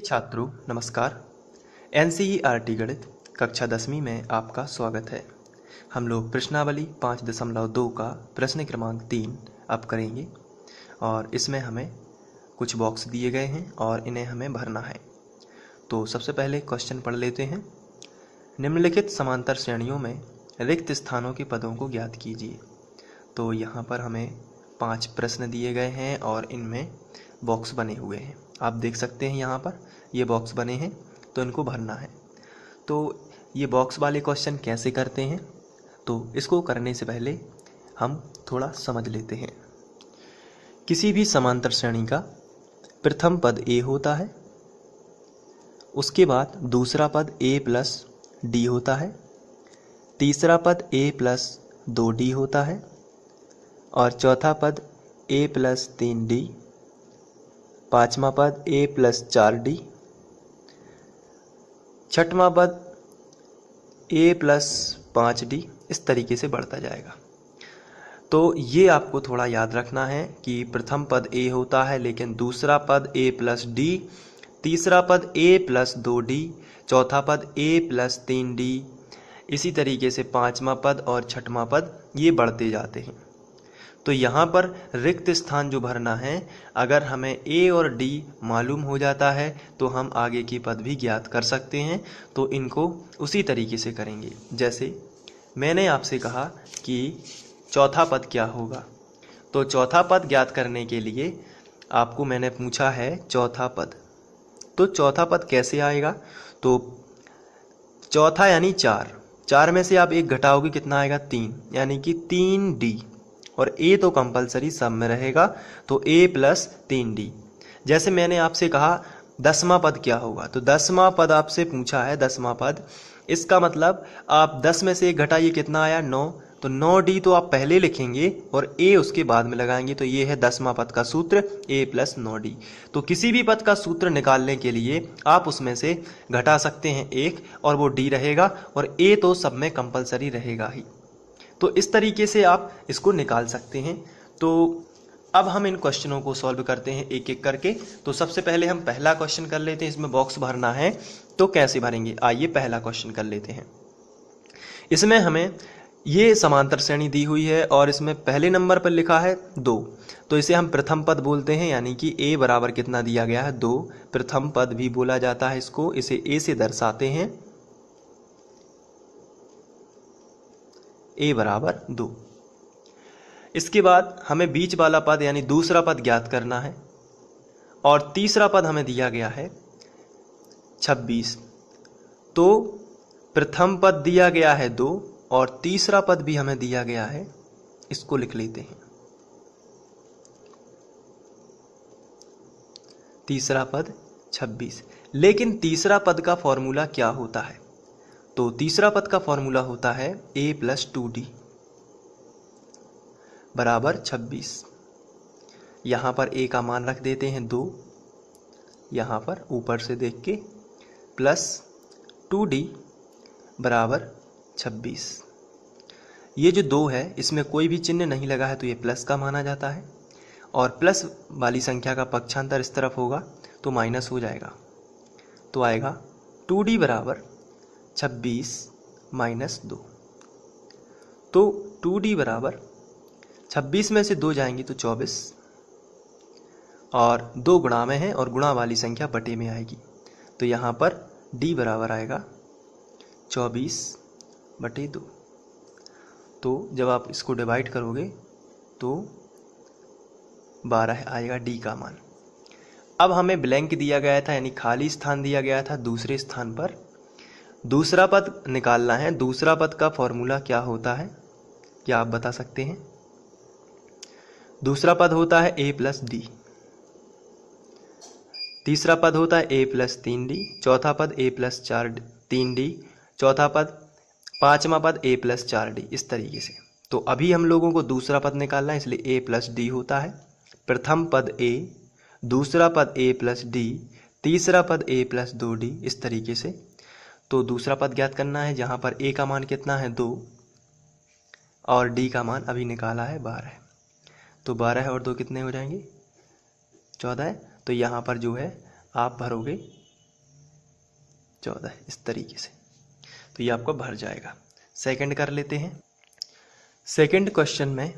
छात्रों नमस्कार। एनसीईआरटी गणित कक्षा 10वीं में आपका स्वागत है। हम लोग प्रश्नावली 5.2 का प्रश्न क्रमांक 3 अब करेंगे और इसमें हमें कुछ बॉक्स दिए गए हैं और इन्हें हमें भरना है। तो सबसे पहले क्वेश्चन पढ़ लेते हैं। निम्नलिखित समांतर श्रेणियों में रिक्त स्थानों के पदों को ज्ञात कीजिए। तो यहाँ पर हमें 5 प्रश्न दिए गए हैं और इनमें बॉक्स बने हुए हैं। आप देख सकते हैं यहाँ पर ये बॉक्स बने हैं, तो इनको भरना है। तो ये बॉक्स वाले क्वेश्चन कैसे करते हैं, तो इसको करने से पहले हम थोड़ा समझ लेते हैं। किसी भी समांतर श्रेणी का प्रथम पद a होता है, उसके बाद दूसरा पद a प्लस डी होता है, तीसरा पद a प्लस 2d होता है और चौथा पद a प्लस 3d, पांचवा पद a प्लस 4d, छठवां पद a प्लस 5d, इस तरीके से बढ़ता जाएगा। तो ये आपको थोड़ा याद रखना है कि प्रथम पद a होता है, लेकिन दूसरा पद a प्लस d, तीसरा पद a प्लस 2d, चौथा पद a प्लस 3d, इसी तरीके से पांचवा पद और छठवां पद ये बढ़ते जाते हैं। तो यहाँ पर रिक्त स्थान जो भरना है, अगर हमें a और d मालूम हो जाता है तो हम आगे की पद भी ज्ञात कर सकते हैं। तो इनको उसी तरीके से करेंगे। जैसे मैंने आपसे कहा कि चौथा पद क्या होगा, तो चौथा पद ज्ञात करने के लिए आपको मैंने पूछा है चौथा पद। तो चौथा पद कैसे आएगा, तो चौथा यानी 4 में से आप एक घटाओगे, कितना आएगा 3, यानी कि 3d, और a तो कंपलसरी सब में रहेगा, तो a प्लस 3d। जैसे मैंने आपसे कहा 10वां पद क्या होगा, तो 10वां पद आपसे पूछा है 10वां पद, इसका मतलब आप 10 में से एक घटाइए, कितना आया 9, तो 9d तो आप पहले लिखेंगे और a उसके बाद में लगाएंगे। तो ये है 10वां पद का सूत्र a प्लस 9d। तो किसी भी पद का सूत्र निकालने के लिए आप उसमें से घटा सकते हैं एक, और वो d रहेगा, और a तो सब में कंपलसरी रहेगा ही। तो इस तरीके से आप इसको निकाल सकते हैं। तो अब हम इन क्वेश्चनों को सॉल्व करते हैं एक एक करके। तो सबसे पहले हम पहला क्वेश्चन कर लेते हैं, इसमें बॉक्स भरना है। तो कैसे भरेंगे, आइए पहला क्वेश्चन कर लेते हैं। इसमें हमें ये समांतर श्रेणी दी हुई है और इसमें पहले नंबर पर लिखा है 2, तो इसे हम प्रथम पद बोलते हैं, यानी कि a बराबर कितना दिया गया है 2, प्रथम पद भी बोला जाता है इसको। इसे a से दर्शाते हैं, a बराबर 2। इसके बाद हमें बीच वाला पद यानी दूसरा पद ज्ञात करना है, और तीसरा पद हमें दिया गया है 26। तो प्रथम पद दिया गया है 2 और तीसरा पद भी हमें दिया गया है, इसको लिख लेते हैं। तीसरा पद 26, लेकिन तीसरा पद का फॉर्मूला क्या होता है, तो तीसरा पद का फॉर्मूला होता है a प्लस 2d बराबर 26। यहाँ पर a का मान रख देते हैं 2, यहाँ पर ऊपर से देख के, प्लस 2d बराबर 26। ये जो 2 है इसमें कोई भी चिन्ह नहीं लगा है, तो ये प्लस का माना जाता है, और प्लस वाली संख्या का पक्षांतर इस तरफ होगा तो माइनस हो जाएगा। तो आएगा 2d बराबर 26 माइनस 2। तो 2d बराबर 26 में से 2 जाएंगी तो 24, और 2 गुणा में है और गुणा वाली संख्या बटे में आएगी। तो यहाँ पर d बराबर आएगा 24 बटे 2। तो जब आप इसको डिवाइड करोगे तो 12 आएगा d का मान। अब हमें ब्लैंक दिया गया था, यानी खाली स्थान दिया गया था दूसरे स्थान पर। दूसरा पद निकालना है। दूसरा पद का फॉर्मूला क्या होता है, क्या आप बता सकते हैं? दूसरा पद होता है a प्लस डी, तीसरा पद होता है a प्लस 3d, चौथा पद a प्लस 3d, चौथा पद, पांचवा पद a प्लस 4d, इस तरीके से। तो अभी हम लोगों को दूसरा पद निकालना है, इसलिए a प्लस डी होता है। प्रथम पद a, दूसरा पद a प्लस d, तीसरा पद a प्लस 2d, इस तरीके से। तो दूसरा पद ज्ञात करना है, जहाँ पर a का मान कितना है 2 और d का मान अभी निकाला है 12। तो 12 और 2 कितने हो जाएंगे 14। तो यहाँ पर जो है आप भरोगे 14, इस तरीके से। तो ये आपको भर जाएगा। सेकंड कर लेते हैं। सेकंड क्वेश्चन में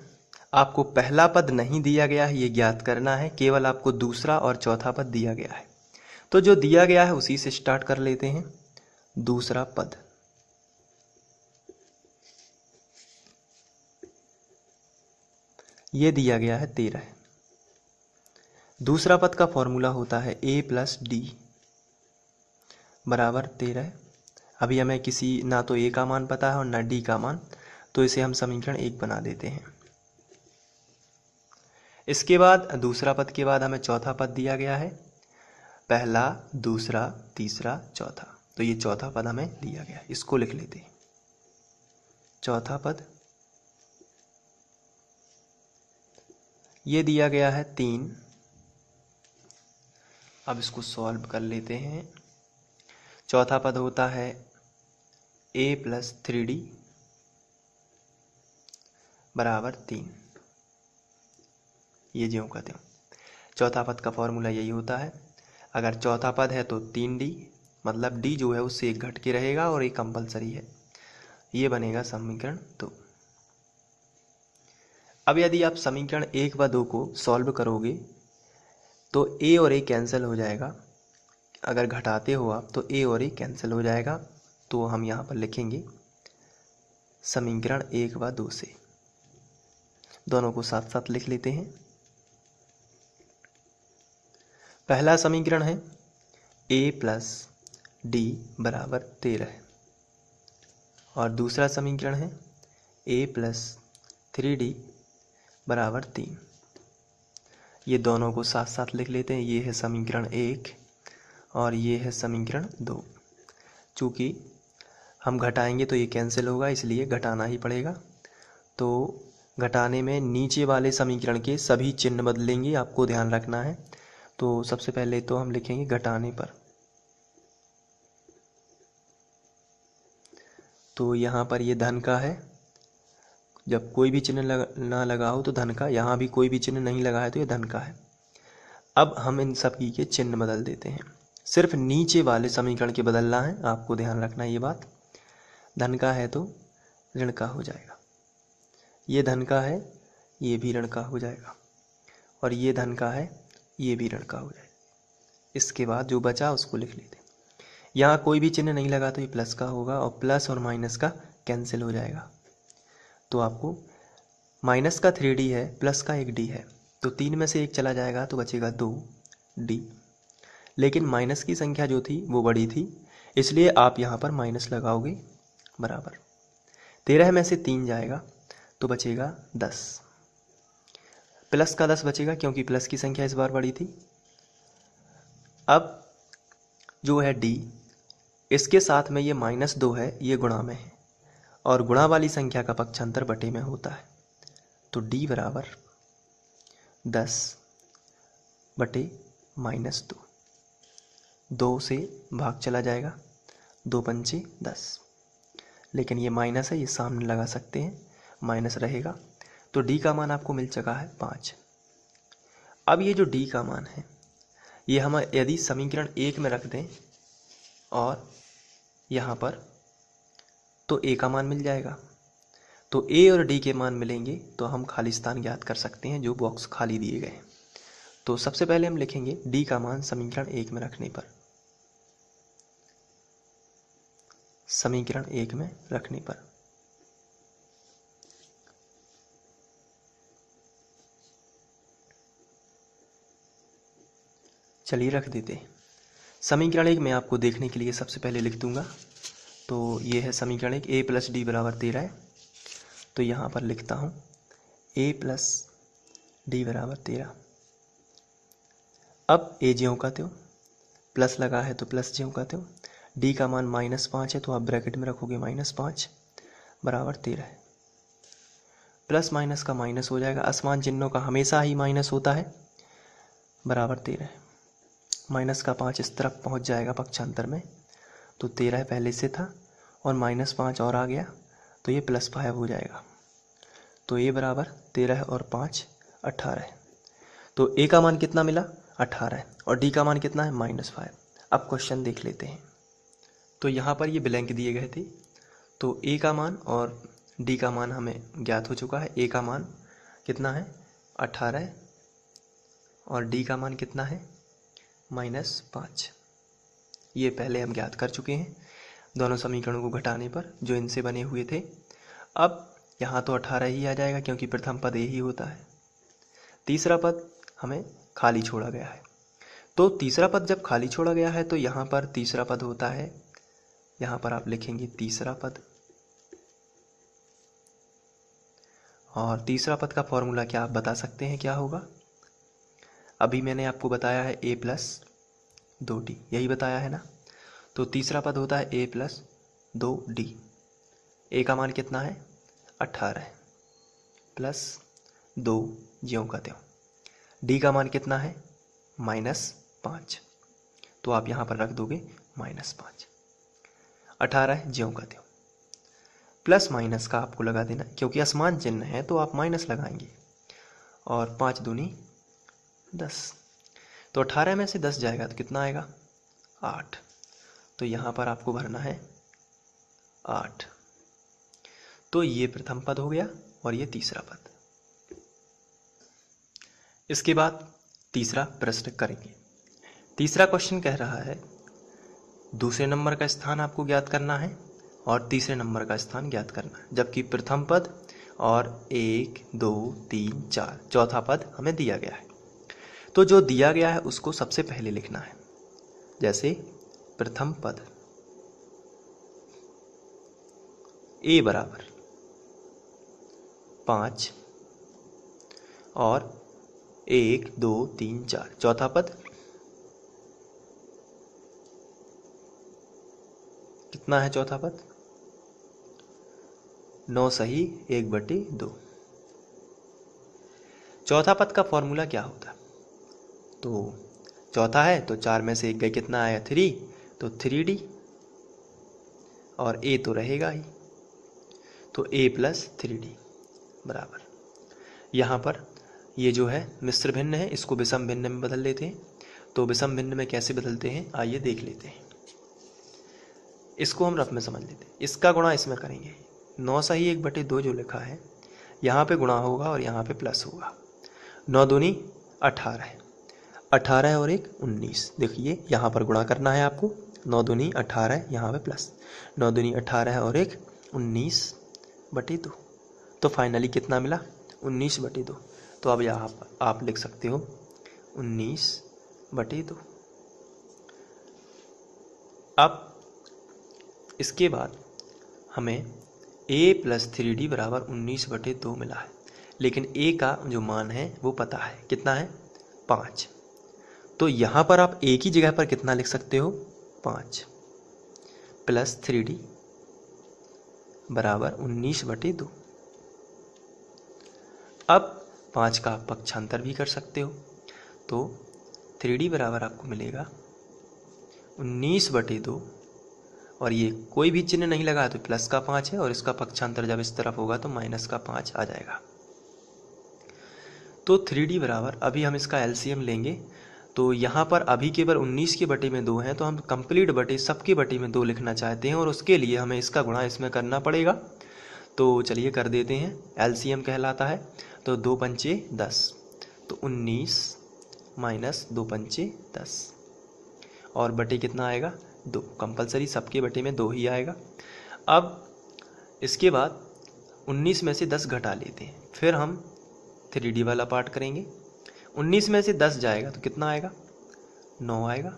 आपको पहला पद नहीं दिया गया है, ये ज्ञात करना है, केवल आपको दूसरा और चौथा पद दिया गया है। तो जो दिया गया है उसी से स्टार्ट कर लेते हैं। दूसरा पद, ये दिया गया है 13। दूसरा पद का फॉर्मूला होता है a + d बराबर 13। अभी हमें किसी ना तो a का मान पता है और ना d का मान, तो इसे हम समीकरण 1 बना देते हैं। इसके बाद दूसरा पद के बाद हमें चौथा पद दिया गया है, पहला, दूसरा, तीसरा, चौथा। तो ये चौथा पद हमें दिया गया है, इसको लिख लेते हैं। चौथा पद ये दिया गया है 3। अब इसको सॉल्व कर लेते हैं। चौथा पद होता है a + 3d बराबर 3। ये ज्यों का त्यों। चौथा पद का फॉर्मूला यही होता है। अगर चौथा पद है तो 3d, मतलब d जो है उससे एक घट के रहेगा और एक कंपलसरी है। ये बनेगा समीकरण 2। अब यदि आप समीकरण 1 व 2 को सॉल्व करोगे तो a और a कैंसिल हो जाएगा। अगर घटाते हो आप तो a और a कैंसिल हो जाएगा। तो हम यहाँ पर लिखेंगे समीकरण 1 व 2 से, दोनों को साथ साथ लिख लेते हैं। पहला समीकरण है a + d बराबर 13 और दूसरा समीकरण है a + 3d बराबर 3। ये दोनों को साथ साथ लिख लेते हैं। ये है समीकरण 1 और ये है समीकरण 2। चूँकि हम घटाएंगे तो ये कैंसिल होगा, इसलिए घटाना ही पड़ेगा। तो घटाने में नीचे वाले समीकरण के सभी चिन्ह बदलेंगे, आपको ध्यान रखना है। तो सबसे पहले तो हम लिखेंगे घटाने पर। तो यहाँ पर ये धन का है, जब कोई भी चिन्ह ना लगा हो तो धन का, यहाँ भी कोई भी चिन्ह नहीं लगा है तो ये धन का है। अब हम इन सब के चिन्ह बदल देते हैं, सिर्फ नीचे वाले समीकरण के बदलना है, आपको ध्यान रखना है ये बात। धन का है तो ऋण का हो जाएगा, ये धन का है ये भी ऋण का हो जाएगा, और ये धन का है ये भी ऋण का हो जाएगा। इसके बाद जो बचा उसको लिख लेते हैं। यहाँ कोई भी चिन्ह नहीं लगा तो ये प्लस का होगा, और प्लस और माइनस का कैंसिल हो जाएगा। तो आपको माइनस का 3d है, प्लस का 1d है, तो 3 में से 1 चला जाएगा तो बचेगा 2d। लेकिन माइनस की संख्या जो थी वो बड़ी थी, इसलिए आप यहाँ पर माइनस लगाओगे बराबर 13 में से 3 जाएगा तो बचेगा 10। प्लस का 10 बचेगा क्योंकि प्लस की संख्या इस बार बड़ी थी। अब जो है d, इसके साथ में ये -2 है, ये गुणा में है, और गुणा वाली संख्या का पक्षांतर बटे में होता है। तो d बराबर 10 बटे -2। 2 से भाग चला जाएगा, 2 पंचे 10, लेकिन ये माइनस है, ये सामने लगा सकते हैं, माइनस रहेगा। तो d का मान आपको मिल चुका है 5। अब ये जो d का मान है ये हम यदि समीकरण 1 में रख दें और यहाँ पर, तो a का मान मिल जाएगा। तो a और d के मान मिलेंगे तो हम खाली स्थान ज्ञात कर सकते हैं जो बॉक्स खाली दिए गए हैं। तो सबसे पहले हम लिखेंगे d का मान समीकरण 1 में रखने पर, समीकरण 1 में रखने पर चलिए रख देते हैं। समीकरण 1 में आपको देखने के लिए सबसे पहले लिख दूंगा। तो ये है समीकरण 1, a + d बराबर 13 है। तो यहाँ पर लिखता हूँ a + d बराबर 13। अब a ज्यों का त्यों, प्लस लगा है तो प्लस ज्यों का त्यों, d का मान -5 है तो आप ब्रैकेट में रखोगे -5 बराबर 13 है। प्लस माइनस का माइनस हो जाएगा, असमान चिन्हों का हमेशा ही माइनस होता है, बराबर 13 है। माइनस का 5 इस तरफ पहुंच जाएगा पक्षांतर में, तो 13 पहले से था और -5 और आ गया तो ये +5 हो जाएगा। तो ये बराबर 13 और 5 18 है। तो a का मान कितना मिला 18 है, और d का मान कितना है -5। अब क्वेश्चन देख लेते हैं। तो यहाँ पर ये ब्लैंक दिए गए थे, तो ए का मान और डी का मान हमें ज्ञात हो चुका है। ए का मान कितना है 18 और डी का मान कितना है -5। ये पहले हम ज्ञात कर चुके हैं दोनों समीकरणों को घटाने पर जो इनसे बने हुए थे। अब यहाँ तो 18 ही आ जाएगा क्योंकि प्रथम पद ए ही होता है। तीसरा पद हमें खाली छोड़ा गया है, तो तीसरा पद जब खाली छोड़ा गया है तो यहाँ पर तीसरा पद होता है, यहाँ पर आप लिखेंगे तीसरा पद, और तीसरा पद का फॉर्मूला क्या आप बता सकते हैं क्या होगा? अभी मैंने आपको बताया है a + 2d, यही बताया है ना। तो तीसरा पद होता है a + 2d। a का मान कितना है 18 + 2 ज्यों का त्यों। d का मान कितना है -5, तो आप यहाँ पर रख दोगे -5। 18 ज्यों का त्यों, प्लस माइनस का आपको लगा देना, क्योंकि असमान चिन्ह है तो आप माइनस लगाएंगे। और 5 दूनी 10, तो 18 में से 10 जाएगा तो कितना आएगा 8, तो यहाँ पर आपको भरना है 8। तो ये प्रथम पद हो गया और ये तीसरा पद। इसके बाद तीसरा प्रश्न करेंगे। तीसरा क्वेश्चन कह रहा है दूसरे नंबर का स्थान आपको ज्ञात करना है और तीसरे नंबर का स्थान ज्ञात करना है, जबकि प्रथम पद और 1 2 3 4 चौथा पद हमें दिया गया है। तो जो दिया गया है उसको सबसे पहले लिखना है। जैसे प्रथम पद a = 5 और 1 2 3 4 चौथा पद कितना है चौथा पद 9 सही 1/2। चौथा पद का फॉर्मूला क्या होता है? तो चौथा है तो 4 में से 1 गए, कितना आया 3, तो 3d, और a तो रहेगा ही, तो a + 3d बराबर। यहाँ पर ये जो है मिश्र भिन्न है, इसको विषम भिन्न में बदल लेते हैं। तो विषम भिन्न में कैसे बदलते हैं आइए देख लेते हैं। इसको हम रफ में समझ लेते हैं। इसका गुणा इसमें करेंगे, 9 सही 1/2 जो लिखा है यहाँ पे गुणा होगा और यहाँ पे प्लस होगा। 9 दूनी 18, 18 और 1 19। देखिए यहाँ पर गुणा करना है आपको, 9 दूनी 18, यहाँ पे प्लस 9 दूनी 18 और 1 19/2। तो फाइनली कितना मिला 19/2। तो अब यहाँ आप लिख सकते हो 19/2। अब इसके बाद हमें a + 3d = 19/2 मिला है, लेकिन a का जो मान है वो पता है, कितना है 5। तो यहाँ पर आप a की जगह पर कितना लिख सकते हो 5 + 3d = 19/2। अब 5 का आप पक्षांतर भी कर सकते हो, तो 3d बराबर आपको मिलेगा 19/2, और ये कोई भी चिन्ह नहीं लगा तो प्लस का 5 है, और इसका पक्षांतर जब इस तरफ होगा तो -5 आ जाएगा। तो 3d बराबर, अभी हम इसका एलसीएम लेंगे, तो यहाँ पर अभी केवल 19 के बटे में 2 हैं, तो हम कंप्लीट बटे सबके बटे में 2 लिखना चाहते हैं, और उसके लिए हमें इसका गुणा इसमें करना पड़ेगा। तो चलिए कर देते हैं। एलसीएम कहलाता है, तो 2 पंचे 10, तो 19 - 2 पंचे 10, और बटे कितना आएगा 2। कंपलसरी सबके बटे में 2 ही आएगा। अब इसके बाद 19 में से 10 घटा लेते हैं, फिर हम 3d वाला पार्ट करेंगे। 19 में से 10 जाएगा तो कितना आएगा 9 आएगा,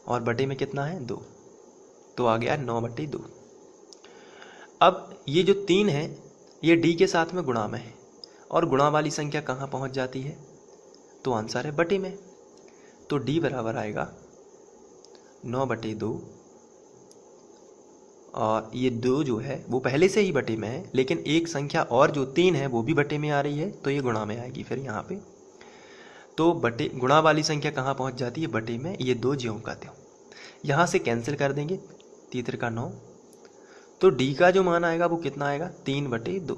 और बटे में कितना है 2, तो आ गया 9/2। अब ये जो 3 है ये d के साथ में गुणा में है, और गुणा वाली संख्या कहाँ पहुँच जाती है, तो आंसर है बटे में। तो d बराबर आएगा 9/2, और ये 2 जो है वो पहले से ही बटे में है, लेकिन एक संख्या और जो 3 है वो भी बटे में आ रही है, तो ये गुणा में आएगी फिर यहाँ पे। तो बटे गुणा वाली संख्या कहाँ पहुँच जाती है बटे में, ये 2 ज्यों का त्यों। यहाँ से कैंसिल कर देंगे, 3 का 9, तो d का जो मान आएगा वो कितना आएगा 3/2।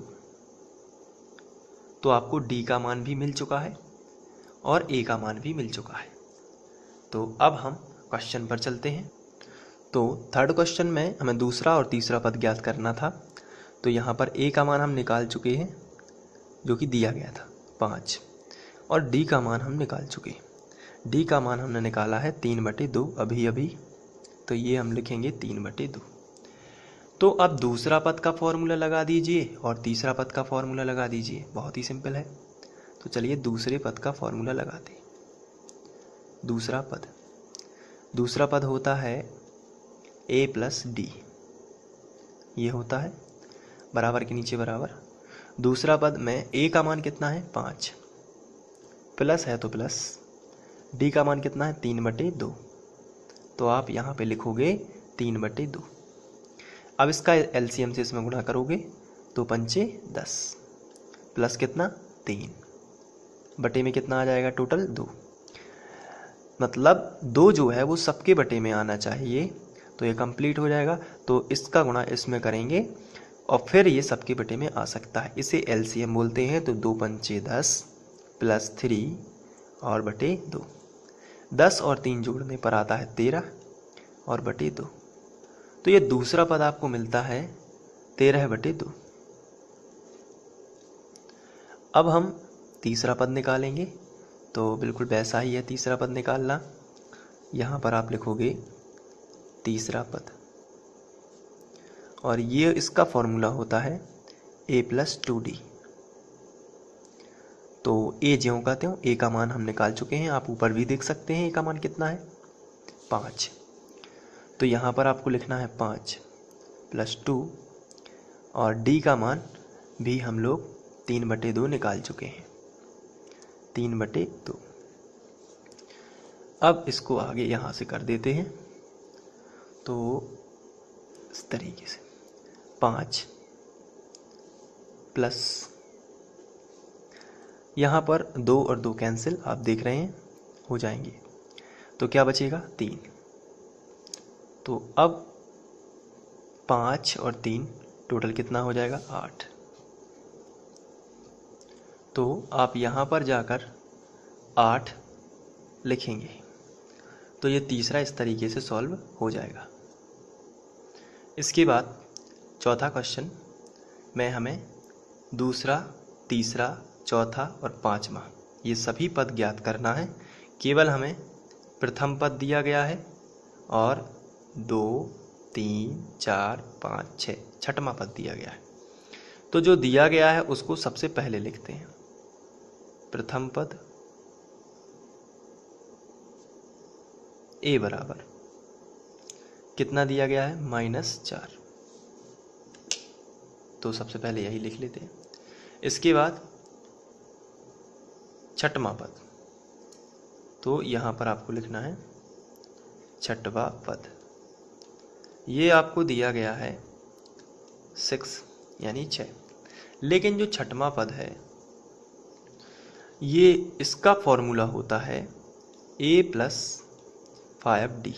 तो आपको d का मान भी मिल चुका है और a का मान भी मिल चुका है। तो अब हम क्वेश्चन पर चलते हैं। तो थर्ड क्वेश्चन में हमें दूसरा और तीसरा पद ज्ञात करना था। तो यहाँ पर ए का मान हम निकाल चुके हैं जो कि दिया गया था 5, और डी का मान हम निकाल चुके हैं। डी का मान हमने निकाला है 3/2 अभी अभी, तो ये हम लिखेंगे 3/2। तो अब दूसरा पद का फॉर्मूला लगा दीजिए और तीसरा पद का फॉर्मूला लगा दीजिए, बहुत ही सिंपल है। तो चलिए दूसरे पद का फॉर्मूला लगाते हैं। दूसरा पद होता है a प्लस डी, ये होता है बराबर के नीचे बराबर। दूसरा पद में a का मान कितना है 5, प्लस है तो प्लस, d का मान कितना है 3/2, तो आप यहाँ पे लिखोगे 3/2। अब इसका एलसीएम से इसमें गुणा करोगे तो 5 10, प्लस कितना 3, बटे में कितना आ जाएगा टोटल 2। मतलब 2 जो है वो सबके बटे में आना चाहिए, तो ये कंप्लीट हो जाएगा। तो इसका गुणा इसमें करेंगे और फिर ये सबके बटे में आ सकता है, इसे एलसीएम बोलते हैं। तो 2 5 10 प्लस 3 और बटे 2, 10 और 3 जोड़ने पर आता है 13 और बटे 2। तो ये दूसरा पद आपको मिलता है 13/2। अब हम तीसरा पद निकालेंगे, तो बिल्कुल वैसा ही है तीसरा पद निकालना। यहाँ पर आप लिखोगे तीसरा पद, और ये इसका फॉर्मूला होता है a प्लस 2d। तो a ज्यों का त्यों, a का मान हम निकाल चुके हैं, आप ऊपर भी देख सकते हैं a का मान कितना है 5। तो यहाँ पर आपको लिखना है 5 प्लस 2, और d का मान भी हम लोग 3/2 निकाल चुके हैं, 3/2। अब इसको आगे यहाँ से कर देते हैं, तो इस तरीके से 5 प्लस, यहाँ पर 2 और 2 कैंसिल, आप देख रहे हैं हो जाएंगे, तो क्या बचेगा 3। तो अब 5 और 3 टोटल कितना हो जाएगा 8। तो आप यहाँ पर जाकर 8 लिखेंगे, तो ये तीसरा इस तरीके से सॉल्व हो जाएगा। इसके बाद चौथा क्वेश्चन में हमें दूसरा, तीसरा, चौथा और पांचवा ये सभी पद ज्ञात करना है। केवल हमें प्रथम पद दिया गया है और 2 3 4 5 6 छठवां पद दिया गया है। तो जो दिया गया है उसको सबसे पहले लिखते हैं। प्रथम पद a बराबर कितना दिया गया है -4, तो सबसे पहले यही लिख लेते हैं। इसके बाद छठवां पद, तो यहाँ पर आपको लिखना है छठवां पद। ये आपको दिया गया है 6 यानी 6, लेकिन जो छठवां पद है ये इसका फॉर्मूला होता है a प्लस 5d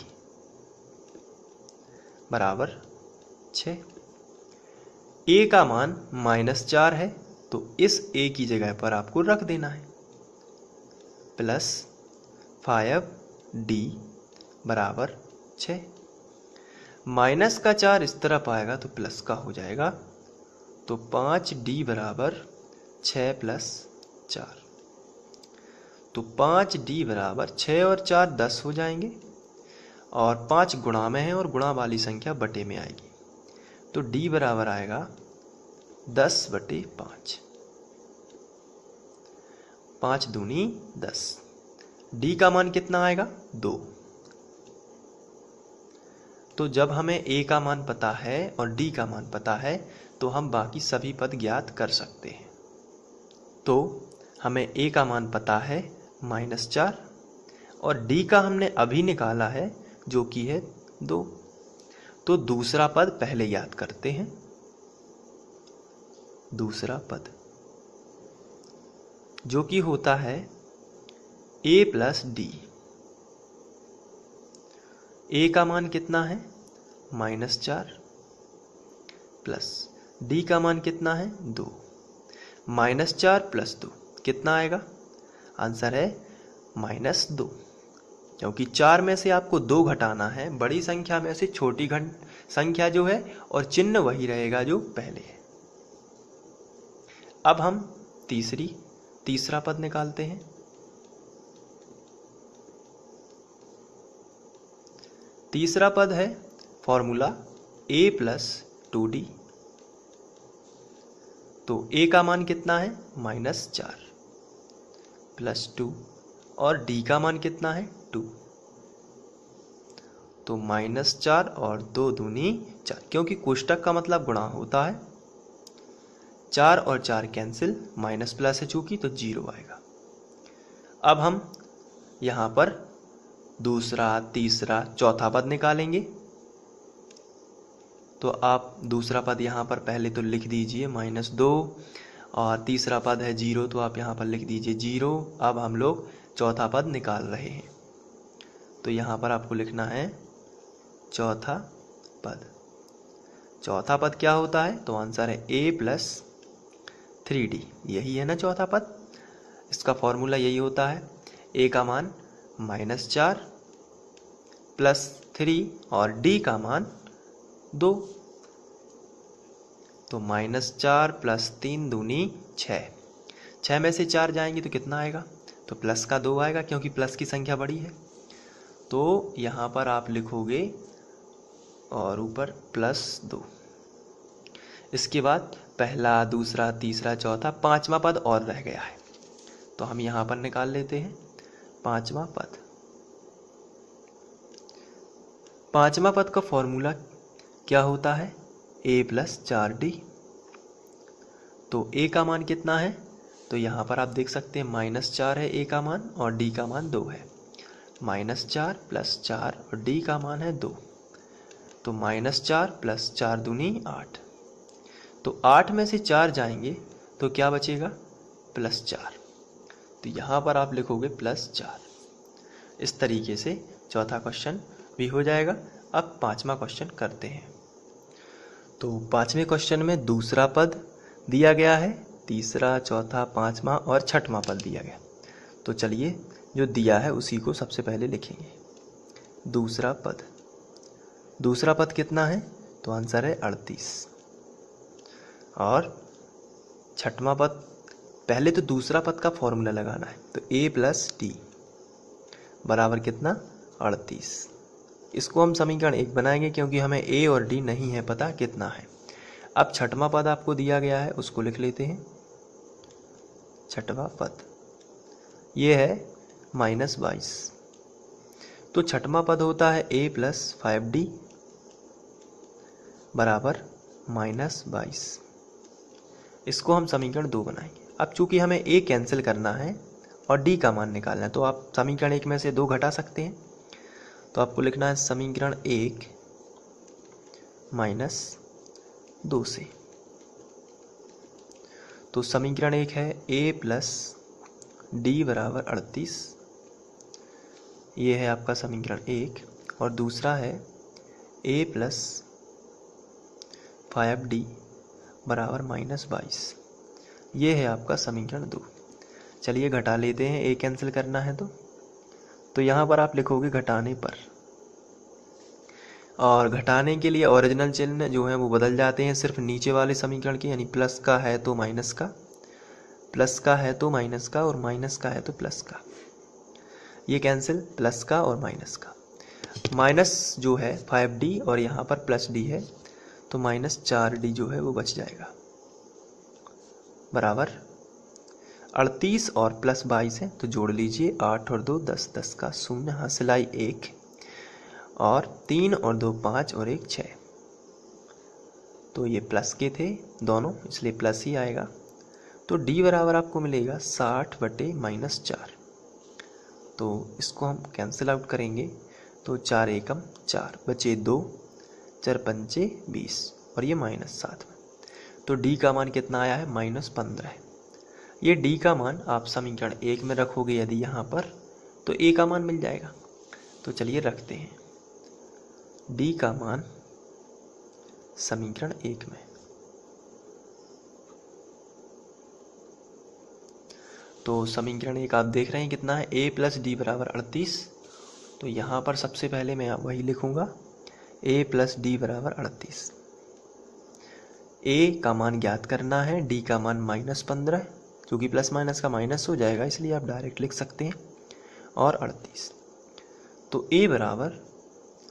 बराबर 6। a का मान -4 है, तो इस a की जगह पर आपको रख देना है, प्लस 5d बराबर 6। माइनस का 4 इस तरफ आएगा तो प्लस का हो जाएगा, तो 5d बराबर 6 प्लस 4। तो 5d बराबर 6 और 4 10 हो जाएंगे, और 5 गुणा में है और गुणा वाली संख्या बटे में आएगी, तो d बराबर आएगा 10/5। 5 दूनी 10। d का मान कितना आएगा 2। तो जब हमें a का मान पता है और d का मान पता है तो हम बाकी सभी पद ज्ञात कर सकते हैं। तो हमें a का मान पता है -4, और d का हमने अभी निकाला है जो कि है 2। तो दूसरा पद पहले याद करते हैं। दूसरा पद जो कि होता है a प्लस d। a का मान कितना है -4, प्लस d का मान कितना है 2। -4 प्लस 2 कितना आएगा, आंसर है -2। क्योंकि 4 में से आपको 2 घटाना है, बड़ी संख्या में से छोटी संख्या जो है, और चिन्ह वही रहेगा जो पहले है। अब हम तीसरा पद निकालते हैं। तीसरा पद है फॉर्मूला a प्लस 2d। तो a का मान कितना है -4 प्लस 2, और d का मान कितना है 2। तो -4 और 2 दूनी 4, क्योंकि कोष्टक का मतलब गुणा होता है। 4 और 4 कैंसिल, माइनस प्लस है चूंकि तो 0 आएगा। अब हम यहाँ पर दूसरा, तीसरा, चौथा पद निकालेंगे। तो आप दूसरा पद यहाँ पर पहले तो लिख दीजिए -2, और तीसरा पद है 0, तो आप यहाँ पर लिख दीजिए 0। अब हम लोग चौथा पद निकाल रहे हैं, तो यहाँ पर आपको लिखना है चौथा पद। चौथा पद क्या होता है, तो आंसर है a प्लस 3d, यही है ना चौथा पद। इसका फॉर्मूला यही होता है, a का मान -4 प्लस 3 और d का मान 2। तो -4 प्लस 3 दूनी 6, 6 में से 4 जाएंगे तो कितना आएगा, तो प्लस का 2 आएगा, क्योंकि प्लस की संख्या बड़ी है। तो यहाँ पर आप लिखोगे और ऊपर +2। इसके बाद पहला, दूसरा, तीसरा, चौथा, पांचवा पद और रह गया है, तो हम यहाँ पर निकाल लेते हैं पांचवा पद। पांचवा पद का फॉर्मूला क्या होता है, a प्लस 4d। तो a का मान कितना है, तो यहाँ पर आप देख सकते हैं -4 है a का मान, और d का मान 2 है। -4 प्लस 4 और d का मान है 2। तो -4 प्लस 4 दूनी 8। तो 8 में से 4 जाएंगे तो क्या बचेगा, +4। तो यहाँ पर आप लिखोगे +4। इस तरीके से चौथा क्वेश्चन भी हो जाएगा। अब पांचवा क्वेश्चन करते हैं। तो पांचवें क्वेश्चन में दूसरा पद दिया गया है, तीसरा, चौथा, पांचवा और छठवां पद दिया गया। तो चलिए जो दिया है उसी को सबसे पहले लिखेंगे। दूसरा पद कितना है, तो आंसर है 38। और छठवां पद, पहले तो दूसरा पद का फॉर्मूला लगाना है, तो a प्लस d बराबर कितना 38। इसको हम समीकरण 1 बनाएंगे, क्योंकि हमें a और d नहीं है पता कितना है। अब छठवां पद आपको दिया गया है, उसको लिख लेते हैं। छठवां पद ये है -22। तो छठवां पद होता है a प्लस 5d बराबर -22। इसको हम समीकरण 2 बनाएंगे। अब चूंकि हमें a कैंसिल करना है और d का मान निकालना है, तो आप समीकरण 1 में से 2 घटा सकते हैं। तो आपको लिखना है समीकरण 1 -2 से। तो समीकरण 1 है a प्लस d बराबर 38, ये है आपका समीकरण 1। और दूसरा है a प्लस 5d बराबर -22, ये है आपका समीकरण 2। चलिए घटा लेते हैं, a कैंसिल करना है तो यहाँ पर आप लिखोगे घटाने पर, और घटाने के लिए ओरिजिनल चिन्ह जो है वो बदल जाते हैं सिर्फ नीचे वाले समीकरण के, यानी प्लस का है तो माइनस का, प्लस का है तो माइनस का, और माइनस का है तो प्लस का। ये कैंसिल, प्लस का और माइनस का। माइनस जो है 5d और यहाँ पर प्लस d है, तो -4d जो है वो बच जाएगा, बराबर 38 और +22 है, तो जोड़ लीजिए 8 और 2 10, 10 का 0, हासिलाई 1, और 3 और 2 5 और 1 6। तो ये प्लस के थे दोनों, इसलिए प्लस ही आएगा। तो d बराबर आपको मिलेगा 60/-4। तो इसको हम कैंसिल आउट करेंगे, तो 4 एकम 4 बचे 2, 4 पंचे 20, और ये -7 में। तो d का मान कितना आया है, -15। ये d का मान आप समीकरण 1 में रखोगे यदि यहाँ पर, तो a का मान मिल जाएगा। तो चलिए रखते हैं d का मान समीकरण 1 में। तो समीकरण 1 आप देख रहे हैं कितना है, a प्लस d बराबर 38, तो यहाँ पर सबसे पहले मैं वही लिखूँगा, a प्लस डी बराबर 38। a का मान ज्ञात करना है, d का मान -15, क्योंकि प्लस माइनस का माइनस हो जाएगा इसलिए आप डायरेक्ट लिख सकते हैं, और 38। तो a बराबर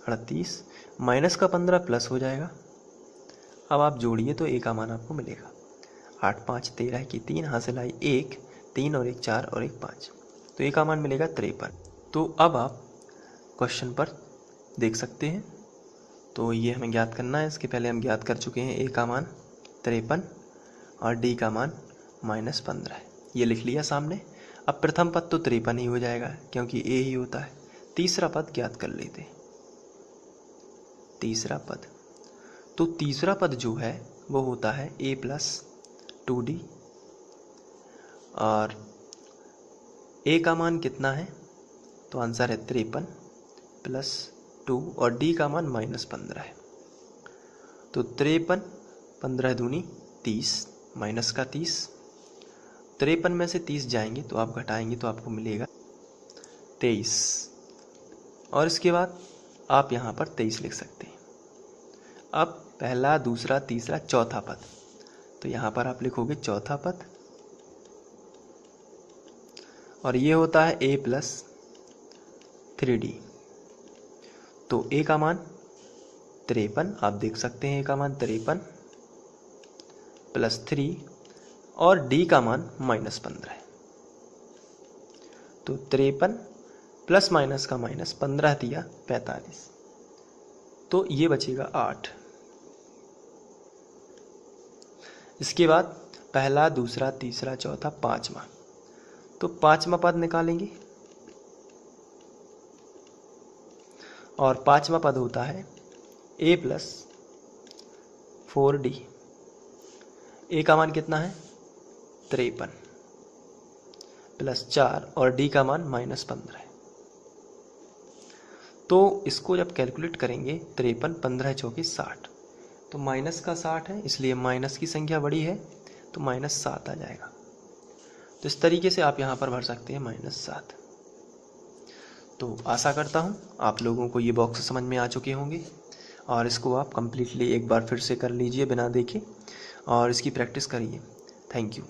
38 माइनस का 15 प्लस हो जाएगा। अब आप जोड़िए तो a का मान आपको मिलेगा 8 5 13 की 3 हासिल आई 1, 3 और 1 4 और 1 5, तो a का मान मिलेगा 53। तो अब आप क्वेश्चन पर देख सकते हैं, तो ये हमें ज्ञात करना है। इसके पहले हम ज्ञात कर चुके हैं, a का मान 53 और d का मान -15 है, ये लिख लिया सामने। अब प्रथम पद तो 53 ही हो जाएगा क्योंकि a ही होता है। तीसरा पद ज्ञात कर लेते हैं। तीसरा पद, तो तीसरा पद जो है वो होता है a प्लस 2d, और a का मान कितना है, तो आंसर है 53 प्लस 2, और d का मान -15 है। तो 53, 15 दूनी 30, माइनस का 30, 53 में से 30 जाएंगे तो आप घटाएंगे तो आपको मिलेगा 23, और इसके बाद आप यहाँ पर 23 लिख सकते हैं। अब पहला, दूसरा, तीसरा, चौथा पद, तो यहाँ पर आप लिखोगे चौथा पद, और ये होता है a प्लस 3d। तो a का मान 53, आप देख सकते हैं a का मान 53 प्लस 3, और d का मान -15 है। तो 53 प्लस माइनस का माइनस 15 दिया 45, तो ये बचेगा 8। इसके बाद पहला, दूसरा, तीसरा, चौथा, पांचवा, तो पांचवा पद निकालेंगे, और पांचवा पद होता है a प्लस 4d। a का मान कितना है 53 प्लस 4, और d का मान -15 है। तो इसको जब कैलकुलेट करेंगे 53, 15 चौके 60, तो माइनस का 60 है, इसलिए माइनस की संख्या बड़ी है तो -7 आ जाएगा। तो इस तरीके से आप यहाँ पर भर सकते हैं -7। तो आशा करता हूँ आप लोगों को ये बॉक्स समझ में आ चुके होंगे, और इसको आप कम्प्लीटली एक बार फिर से कर लीजिए बिना देखे, और इसकी प्रैक्टिस करिए। Thank you.